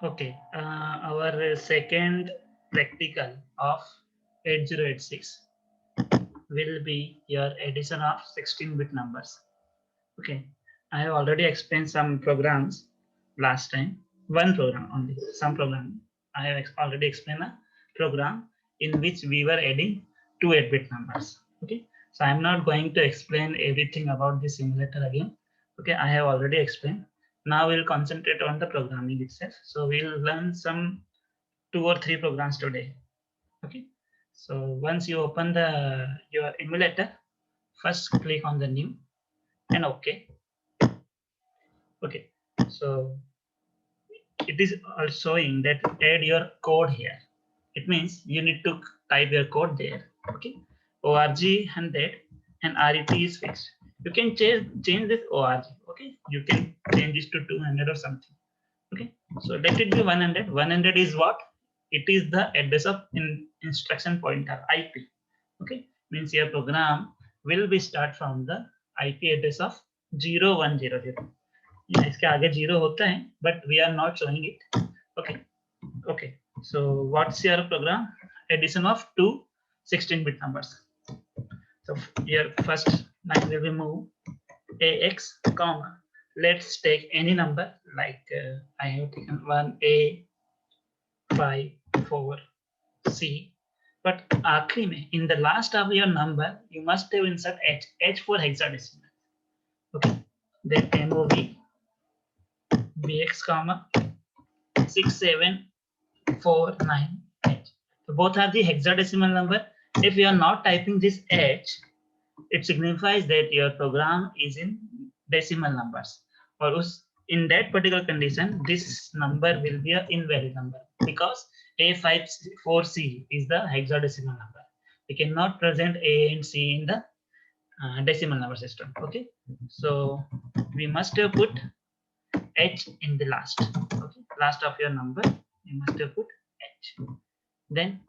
Okay, our second practical of 8086 will be your addition of 16-bit numbers. Okay, I have already explained some programs last time. One program only, some program. I have already explained a program in which we were adding two 8-bit numbers. Okay, so I'm not going to explain everything about this simulator again. Okay, I have already explained. Now we'll concentrate on the programming itself. So we'll learn some 2 or 3 programs today. Okay, so once you open the your emulator, first click on the new and OK. Okay, so it is also showing that add your code here. It means you need to type your code there. Okay, org 100 and ret is fixed. You can change this org. Okay, you can change this to 200 or something. Okay, so let it be 100. 100 is what? It is the address of instruction pointer, IP. Okay, means your program will be start from the IP address of 0100. इसके आगे 0 होता है, but we are not showing it. Okay, okay. So what's your program? Addition of two 16-bit numbers. So here first line will be move AX, comma. Let's take any number like I have taken 1A, 5, 4, C. But आखिरी में in the last of your number you must have insert H for hexadecimal. Okay, then MOV BX, comma 6749H. So both are the hexadecimal number. If you are not typing this H, it signifies that your program is in decimal numbers. Or in that particular condition, this number will be an invalid number because A54C is the hexadecimal number. We cannot present A and C in the decimal number system. Okay, so we must have put H in the last. Okay, last of your number, you must have put H. Then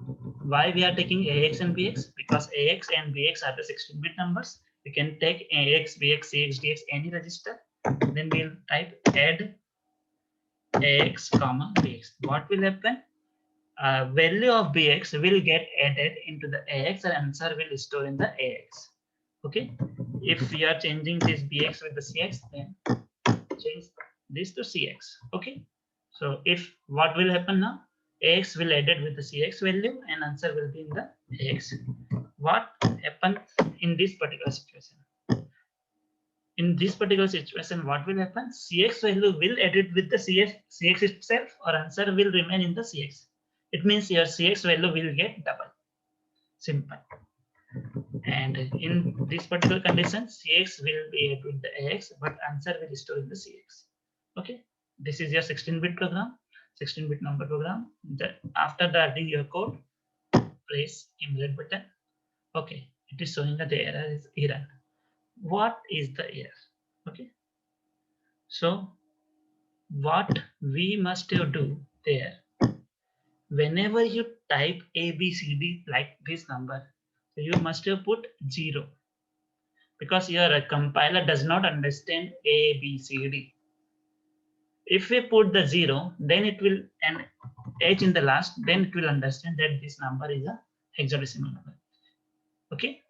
why we are taking AX and BX? Because AX and BX are the 16-bit numbers. We can take AX, BX, CX, DX, any register. Then we'll type add AX, comma BX. What will happen? Value of BX will get added into the AX and answer will store in the AX. Okay. If we are changing this BX with the CX, then change this to CX. Okay. So if what will happen now? AX will added with the CX value and answer will be in the AX. What happens in this particular situation? In this particular situation, what will happen? CX value will added with the CX itself or answer will remain in the CX. It means your CX value will get double. Simple. And in this particular condition, CX will be added with the AX, but answer will store in the CX. Okay. This is your 16-bit program, 16-bit number program. After adding your code, press emulate button. Okay, it is showing that the error is error. What is the error? Okay, so what we must do there, whenever you type ABCD like this number, you must have put 0 because your compiler does not understand ABCD. If we put the 0, then it will, and H in the last, then it will understand that this number is a hexadecimal number. Okay,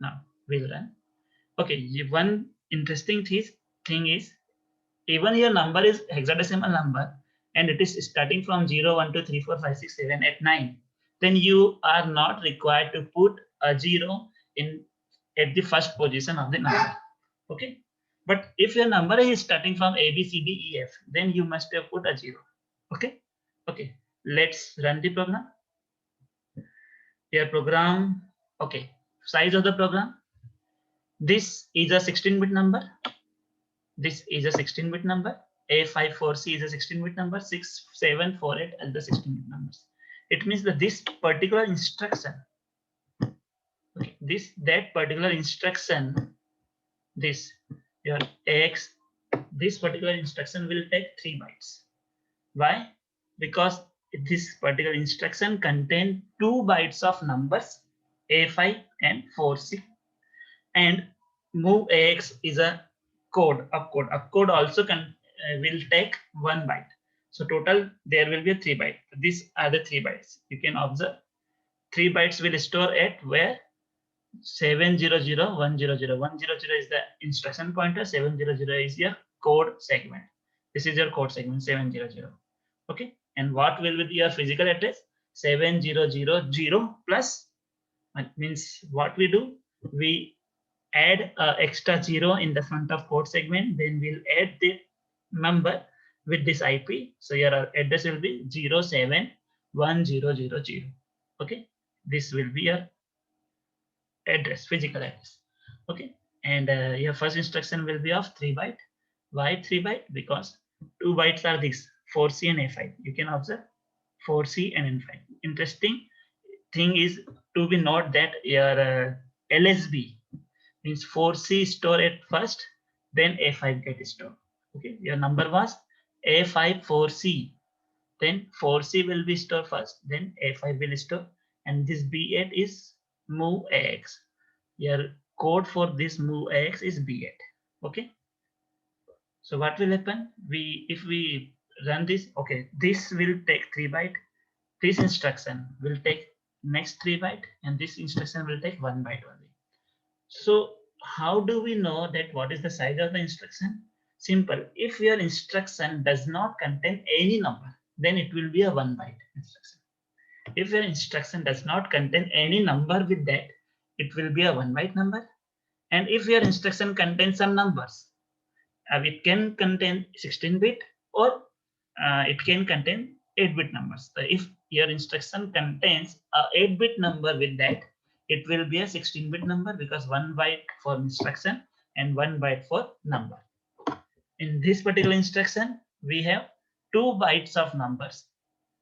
now we'll run. Okay, one interesting thing is, even your number is hexadecimal number and it is starting from 0, 1, 2, 3, 4, 5, 6, 7, 8, 9, then you are not required to put a 0 in at the first position of the number. Okay, but if your number is starting from A, B, C, D, E, F, then you must have put a 0. Okay, okay, let's run the program. Your program, okay, size of the program. This is a 16-bit number. This is a 16-bit number. A54C is a 16-bit number. 6748 are the 16-bit numbers. It means that this particular instruction, okay, that particular instruction, this your AX, this particular instruction will take 3 bytes. Why? Because this particular instruction contains 2 bytes of numbers A5 and 4C, and move AX is a code, opcode. Opcode also will take 1 byte. So total there will be a 3 byte. These are the 3 bytes. You can observe 3 bytes will store at where 700 100. 100 is the instruction pointer, 700 is your code segment. This is your code segment 700. Okay, and what will be your physical address? 7000 plus, that means what we do, we add a extra 0 in the front of code segment, then we'll add the number with this IP. So your address will be 071000. Okay, this will be your address, physical address. Okay, and your first instruction will be of 3 byte. Why 3 byte? Because 2 bytes are these 4C and A5. You can observe 4C and N5. Interesting thing is to be note that your LSB means 4C store at first, then A5 get stored. Okay, your number was A5 4C, then 4C will be stored first, then A5 will store, and this B8 is move AX. Your code for this move AX is B8. Okay, so what will happen? If we run this, okay, this will take 3 byte. This instruction will take next 3 byte, and this instruction will take 1 byte only. So how do we know that what is the size of the instruction? Simple. If your instruction does not contain any number, then it will be a 1 byte instruction. If your instruction does not contain any number with that, it will be a 1 byte number. And if your instruction contains some numbers, it can contain 16-bit or it can contain 8-bit numbers. So if your instruction contains a 8-bit number with that, it will be a 16-bit number because 1 byte for instruction and 1 byte for number. In this particular instruction, we have 2 bytes of numbers.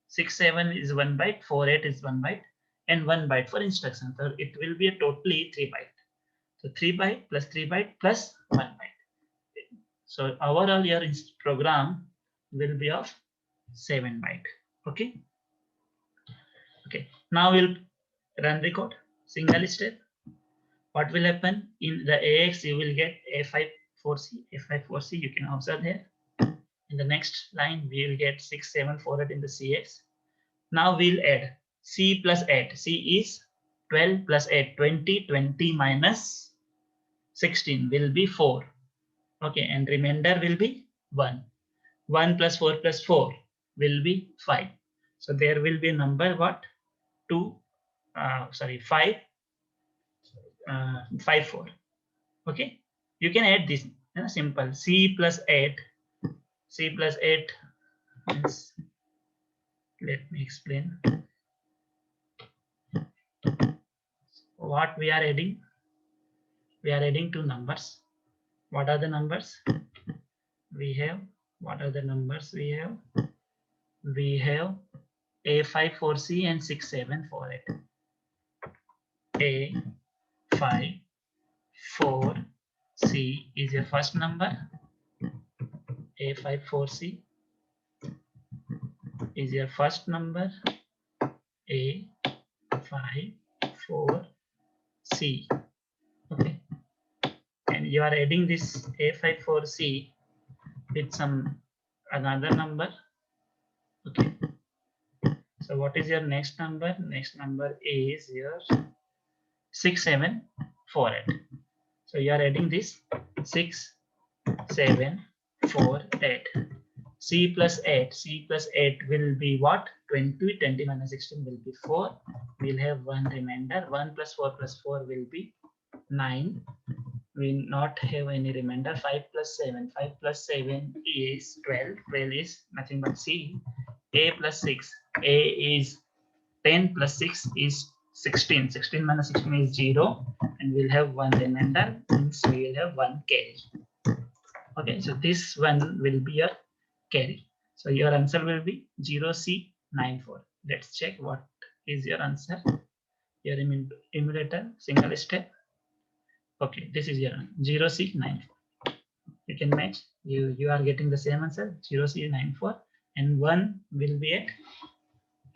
67 is 1 byte, 48 is 1 byte, and 1 byte for instruction. So it will be a totally 3 byte. So 3 byte plus 3 byte plus 1 byte. So overall your program will be of 7 byte. Okay. Okay. Now we'll run the code. Single step. What will happen in the AX? You will get A5 4C. A5 4C. You can observe here. In the next line, we will get 6748 in the CX. Now we'll add C plus 8. C is 12 plus 8. 20. 20 minus 16 will be 4. Okay, and remainder will be 1. 1 plus 4 plus 4 will be 5. So there will be a number what? 5, 5, 4. Okay, you can add this. Simple. C plus 8. C plus 8 is, let me explain what we are adding. We are adding 2 numbers. What are the numbers? We have, what are the numbers we have? We have A5 4C and 6748. A5 4C is your first number. A5 4C is your first number. A5 4C. Okay, and you are adding this A5 4C with some another number. Okay, so what is your next number? Next number is your 6748. So you are adding this 6748. C plus 8. C plus 8 will be what? 20. 20 minus 16 will be 4. We'll have 1 remainder. 1 plus 4 plus 4 will be 9. We not have any remainder. 5 plus 7. 5 plus 7 is 12. 12 is nothing but C. A plus 6. A is 10 plus 6 is 16. 16 minus 16 is 0. And we'll have 1 remainder. Means we will have 1 carry. Okay, so this one will be your carry. So your answer will be 0C94. Let's check what is your answer. Your emulator single step. Okay, this is your 0C94. You can match. You are getting the same answer 0C94, and 1 will be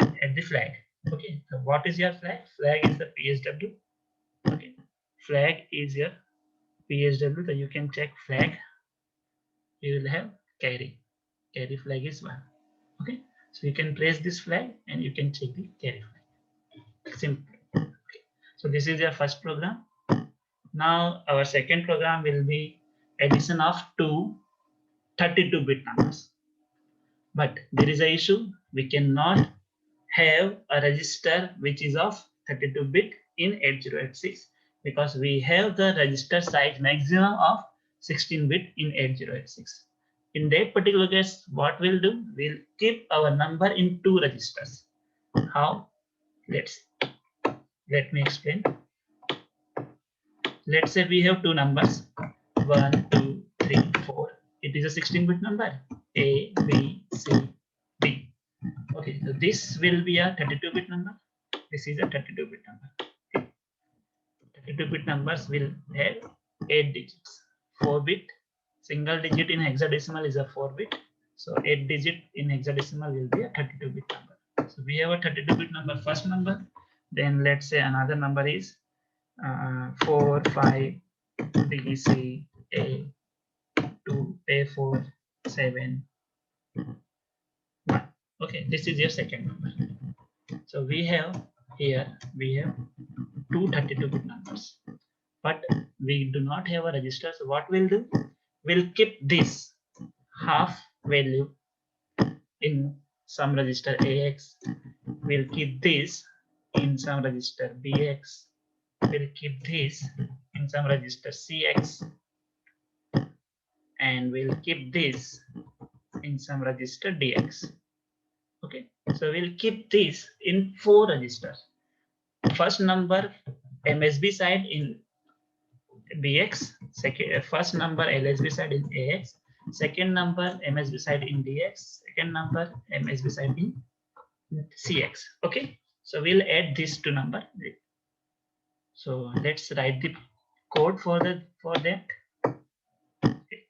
at the flag. Okay, so what is your flag? Flag is the PSW. Okay, flag is your PSW. So you can check flag. You will have carry. Carry flag is 1. Okay, so you can trace this flag and you can check the carry flag. Simple. Okay. So this is your first program. Now our second program will be addition of two 32-bit numbers. But there is a issue. We cannot have a register which is of 32-bit in 8086 because we have the register size maximum of 16-bit in 8086. In that particular case, what we'll do, we'll keep our number in two registers. How? Let me explain. Let's say we have two numbers, 1, 2, 3, 4. It is a 16-bit number, A, B, C, D. Okay, so this will be a 32-bit number. This is a 32-bit number. Okay. 32-bit numbers will have 8 digits. 4-bit, single digit in hexadecimal is a 4-bit. So 8 digit in hexadecimal will be a 32-bit number. So we have a 32-bit number, first number. Then let's say another number is 4, 5, B, C, A, 2, A4, 7, 1. Okay, this is your second number. So we have here, we have two 32-bit numbers, but we do not have a register. So what we'll do, we'll keep this half value in some register AX. We'll keep this in some register BX. We'll keep this in some register CX. And we'll keep this in some register DX. Okay, so we'll keep this in 4 registers. First number MSB side in BX, second first number LSB side in AX, second number MSB side in DX, second number MSB side in CX. Okay, so we'll add these two numbers. So let's write the code for that. Okay.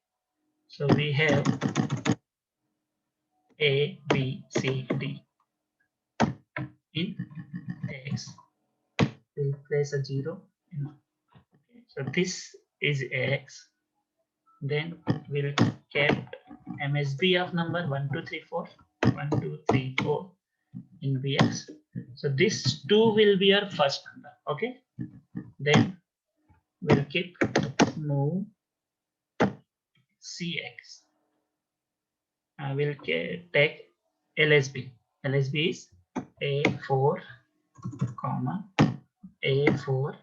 So we have A, B, C, D in AX. We'll place a 0 in. Okay. So this is AX. Then we'll kept MSB of number 1, 2, 3, 4, 1, 2, 3, 4 in BX. So this 2 will be our first number. Okay. Then we'll keep move CX. We'll take LSB. LSB is A4, comma A4,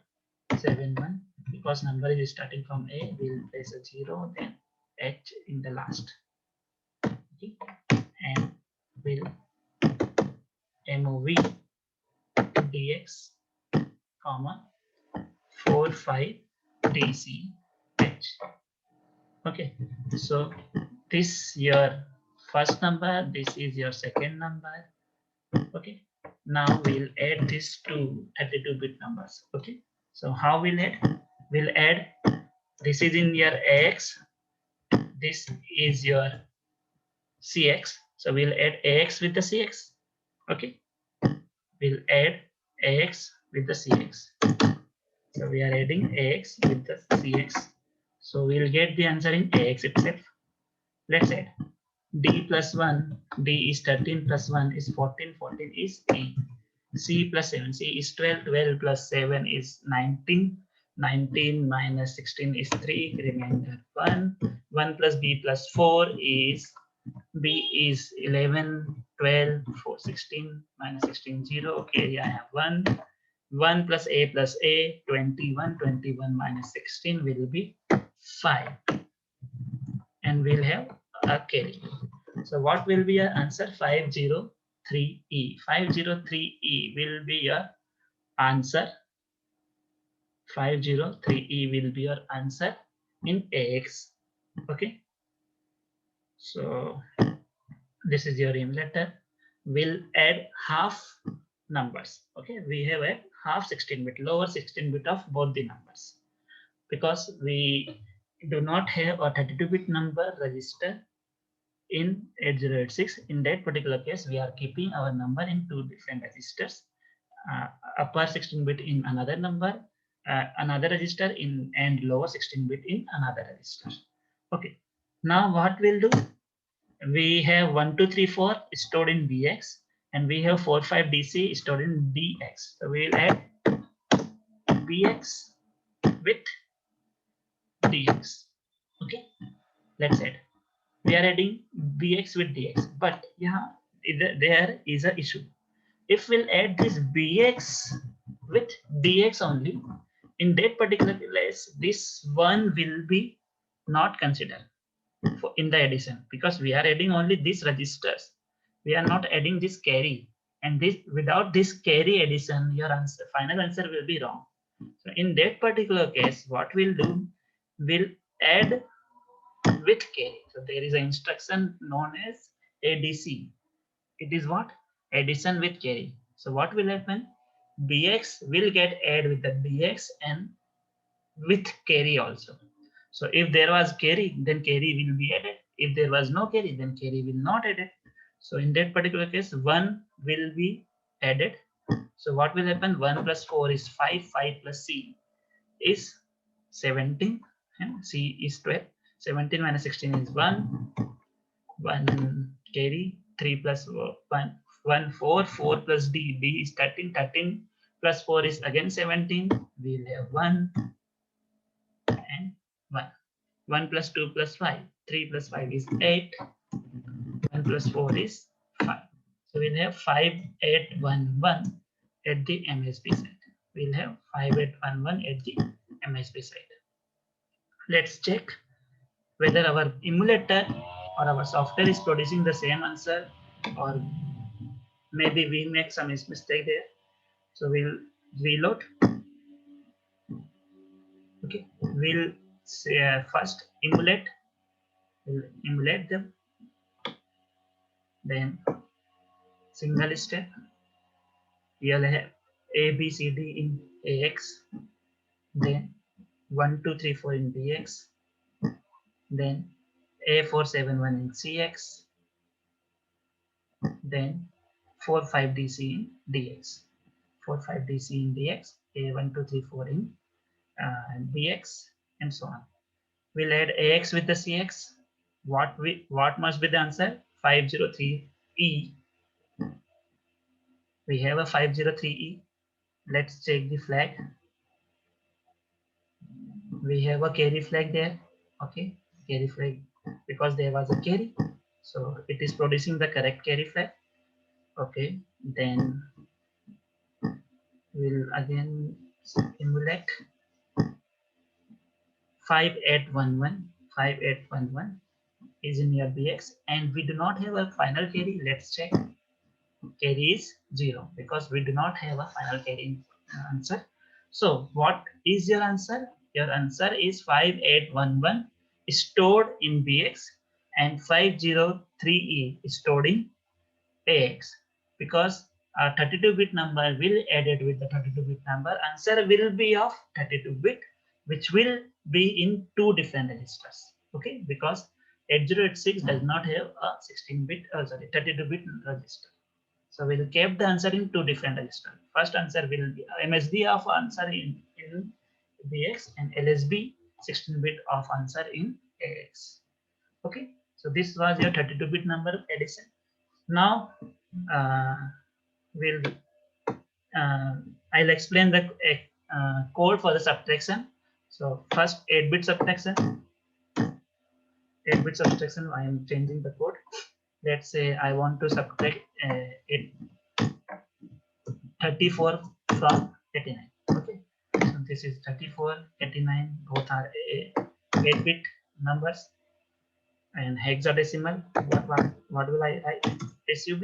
7, 1. Because number is starting from A, we'll place a 0, then H in the last. Okay. And we'll MOV DX, comma 4, 5 DC H. Okay, so this your first number, this is your second number. Okay, now we'll add these two 32-bit numbers. Okay, so how we'll add? We'll add, this is in your AX, this is your CX. So we'll add AX with the CX. Okay, we'll add AX with the CX. So we are adding AX with the CX. So we'll get the answer in AX itself. Let's add D plus 1. D is 13 plus 1 is 14. 14 is E. C plus 7. C is 12. 12 plus 7 is 19. 19 minus 16 is 3. Remainder 1. 1 plus B plus 4 is B is 11. 12. 4, 16 minus 16, 0. Okay, I have 1. 1 plus A plus A, 21. 21 minus 16 will be 5. And we'll have a carry. So what will be your answer? 503E. 503E will be your answer. 503E will be your answer in AX. Okay. So this is your emulator. We'll add half numbers. Okay. We have a half 16-bit, lower 16-bit of both the numbers. Because we do not have a 32-bit number register in 8086. In that particular case, we are keeping our number in two different registers. Upper 16-bit in another number, another register in, and lower 16-bit in another register. Okay. Now what we'll do? We have 1, 2, 3, 4 stored in bx, and we have 4, 5 dc stored in dx. So we will add bx with dx. Okay, let's add. We are adding bx with dx, but yeah, there is a issue. If we'll add this bx with dx only, in that particular case, this one will be not considered in the addition, because we are adding only these registers. We are not adding this carry, and this without this carry addition, your answer, final answer will be wrong. So in that particular case, what we'll do, we'll add with carry. So there is an instruction known as ADC. It is what? Addition with carry. So what will happen? Bx will get add with the dx and with carry also. So if there was carry, then carry will be added. If there was no carry, then carry will not added. So in that particular case, 1 will be added. So what will happen? 1 plus 4 is 5, 5 plus c is 17, and c is 12. 17 minus 16 is 1. 1 carry, 3 plus 1, 1 4, 4 plus d is 13, 13 plus 4 is again 17. We'll have 1 and 1. 1 plus 2 plus 5, 3 plus 5 is 8, 1 plus 4 is 5. So we'll have 5811 at the MSB side. We'll have 5811 at the MSB side. Let's check whether our emulator or our software is producing the same answer, or maybe we make some mistake there. So we'll reload. Okay, we'll say, first emulate. We'll emulate them, then single step. We'll have A, B, C, D in AX, then 1, 2, 3, 4 in BX, then A471 in CX, then 4, 5 DC in DX, 4, 5 DC in DX, A1, 2, 3, 4 in BX, and so on. We'll add AX with the CX. What must be the answer? 503E. We have a 503E. Let's check the flag. We have a carry flag there. Okay, carry flag, because there was a carry, so it is producing the correct carry flag. Okay, then we'll again emulate 5811. 5811 is in your BX, and we do not have a final carry. Let's check. Carry is 0, because we do not have a final carry answer. So what is your answer? Your answer is 5811 stored in BX, and 503E stored in AX, because a 32-bit number will added with the 32-bit number. Answer will be of 32-bit, which will be in two different registers. Okay, because 8086 does not have a 16-bit, 32-bit register. So we'll keep the answer in two different registers. First answer will be MSB of answer in BX, and LSB 16-bit of answer in AX. Okay, so this was your 32-bit number addition. Now we'll I'll explain the code for the subtraction. So first 8-bit subtraction. 8-bit subtraction. I am changing the code. Let's say I want to subtract 34 from 89. Okay, so this is 34, 89. Both are 8-bit numbers, and hexadecimal. What will I write? SUB.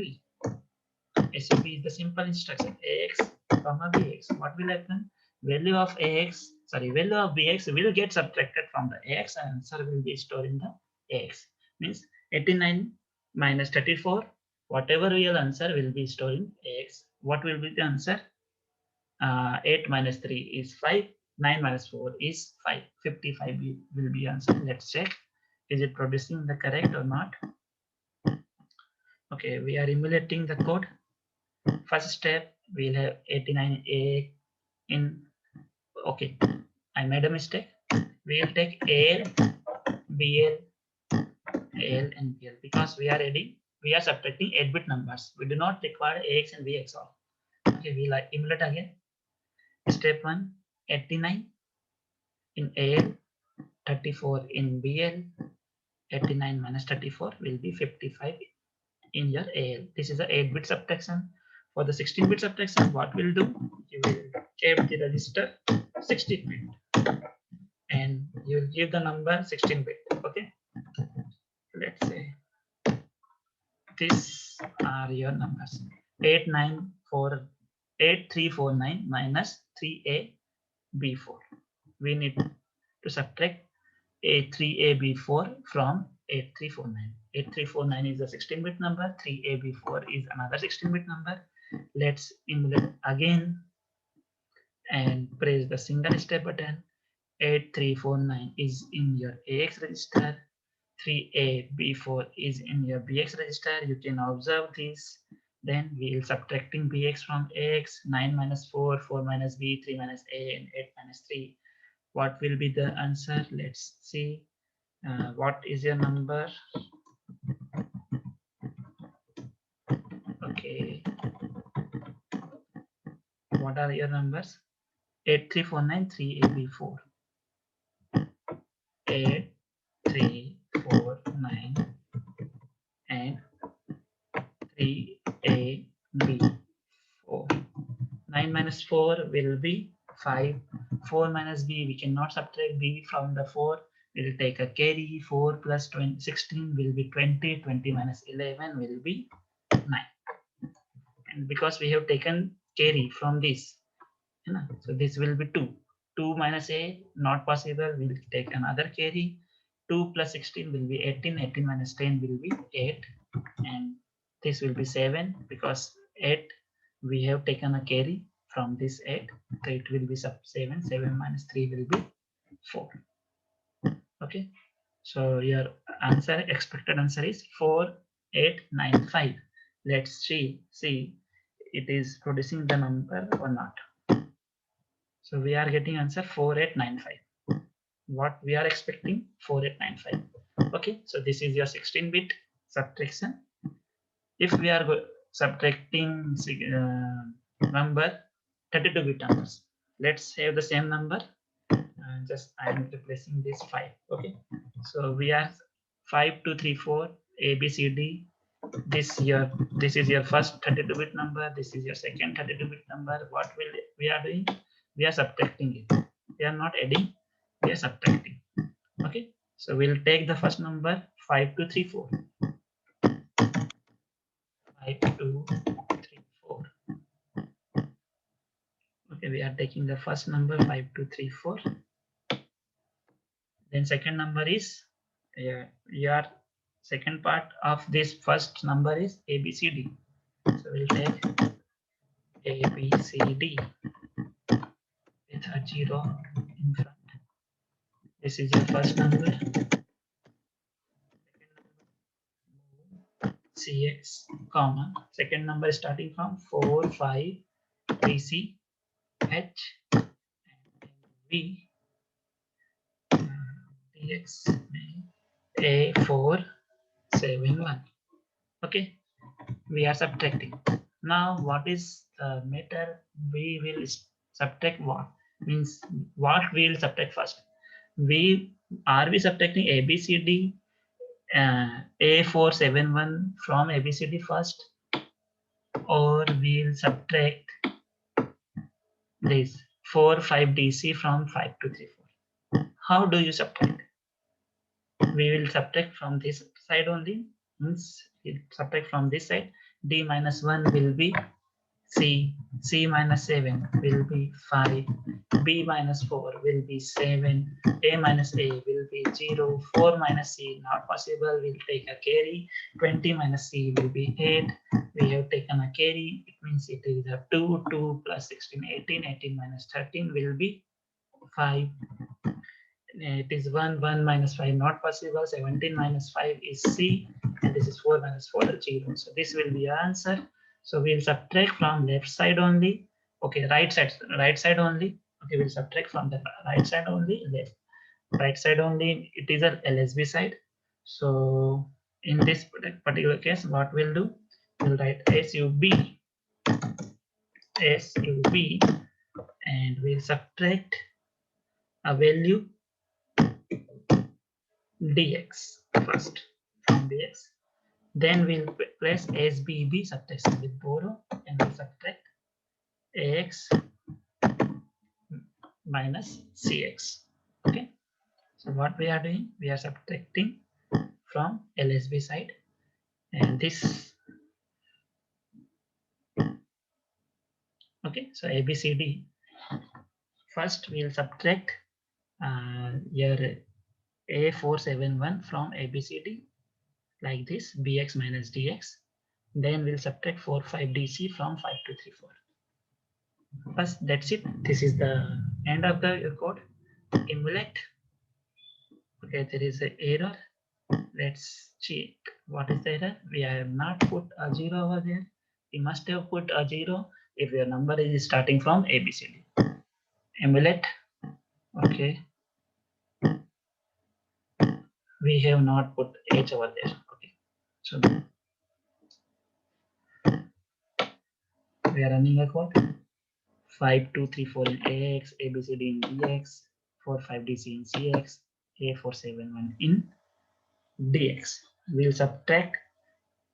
SUB is the simple instruction. AX comma BX. What will happen? Value of BX will get subtracted from the AX, and answer will be stored in the AX. Means 89 minus 34. Whatever real answer will be stored in AX. What will be the answer? 8 minus 3 is 5. 9 minus 4 is 5. 55 will be answer. Let's check. Is it producing the correct or not? Okay, we are emulating the code. First step, we'll have 89A in. Okay, I made a mistake. We'll take AL, BL, AL and BL, because we are subtracting 8-bit numbers. We do not require AX and BX all. Okay, we like emulate again. Step 1, 89 in AL, 34 in BL. 89 minus 34 will be 55 in your AL. This is a 8-bit subtraction. For the 16-bit subtraction, what we'll do? You will keep the register 16-bit and you will give the number 16-bit. Okay, let's say these are your numbers: 8349 minus 3AB4. We need to subtract A3AB4 from 8349. 8349 is a 16-bit number. 3AB4 is another 16-bit number. Let's emulate again and press the single step button. 8349 is in your AX register. 3AB4 is in your BX register. You can observe this. Then we will subtracting BX from AX. 9 minus 4, 4 minus B, 3 minus A, and 8 minus 3. What will be the answer? Let's see. What is your number? Okay. What are your numbers? 8349, 3AB4. 8349 and 3AB4. 9 minus 4 will be 5. 4 minus B, we cannot subtract B from the 4. We'll take a carry. 4 plus 20, 16 will be 20. 20 minus 11 will be 9. And because we have taken carry from this, so this will be 2. 2 minus A, not possible. We'll take another carry. 2 plus 16 will be 18. 18 minus 10 will be 8. And this will be 7 because 8, we have taken a carry from this 8. So it will be 7. 7 minus 3 will be 4. Okay. So your answer, expected answer is 4895. Let's see it is producing the number or not. So we are getting answer 4895. What we are expecting? 4895. Okay, so this is your 16-bit subtraction. If we are subtracting number 32-bit numbers, let's have the same number. Just I am replacing this 5. Okay, so we are 5 2 3 4 A B C D. This is your first 32-bit number. This is your second 32-bit number. What will we are doing? We are subtracting it. We are not adding. We are subtracting. Okay, so we'll take the first number 5234. 5234. Okay, we are taking the first number 5234. Then second number is your second part of this first number is ABCD. So we'll take ABCD with a 0 in front. This is your first number. CX, comma. Second number is starting from 4, 5, TC, H, and V, DX, A4, 7, 1. Okay, we are subtracting. Now, what is the matter? We will subtract what? Means what we will subtract first? Are we subtracting ABCD A471 from ABCD first, or we'll subtract this 4 5 DC from 5234? How do you subtract? We will subtract from this side only. Means we'll subtract from this side. D minus 1 will be C. C minus 7 will be 5. B minus 4 will be 7. A minus A will be 0. 4 minus C, not possible. We'll take a carry. 20 minus C will be 8. We have taken a carry. It means it is a 2. 2 plus 16, 18. 18 minus 13 will be 5. It is 1. 1 minus 5, not possible. 17 minus 5 is C. And this is 4 minus 4 is 0. So this will be your answer. So we'll subtract from left side only. Okay, right side only. Okay, we'll subtract from the right side only. Left, right side only. It is a LSB side. So in this particular case, what we'll do, we'll write sub and we'll subtract a value dx first from dx. Then we'll place SBB subtraction with borrow and we'll subtract AX minus CX. Okay. So what we are doing, we are subtracting from LSB side and this. Okay. So ABCD. First we'll subtract your A471 from ABCD like this, BX minus DX. Then we'll subtract 45DC from 5234. First, that's it. This is the end of the code. Emulate. Okay, there is an error. Let's check what is the error. We have not put a 0 over there. We must have put a 0 if your number is starting from ABCD. Emulate. Okay. We have not put H over there. Okay. So we are running a code. 5234 in AX, ABCD in DX, 45DC in CX, A471 in DX. We'll subtract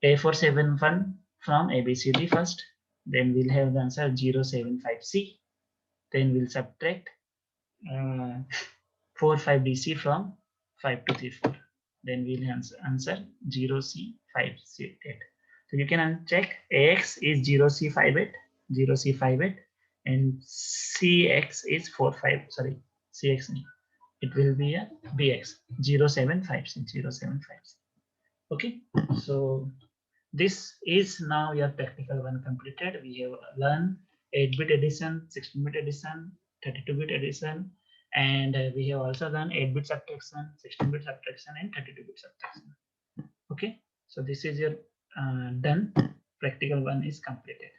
A471 from ABCD first, then we'll have the answer 075C. Then we'll subtract 45DC from 5234. Then we'll answer 0C5C8. So you can check AX is 0C58, 0C58, and CX is 45. Sorry, CX. It will be a BX 075C, 075C. Okay, so this is now your practical one completed. We have learned 8-bit addition, 16-bit addition, 32-bit addition, and we have also done 8-bit subtraction, 16-bit subtraction, and 32-bit subtraction. Okay, so this is your done. Practical one is completed.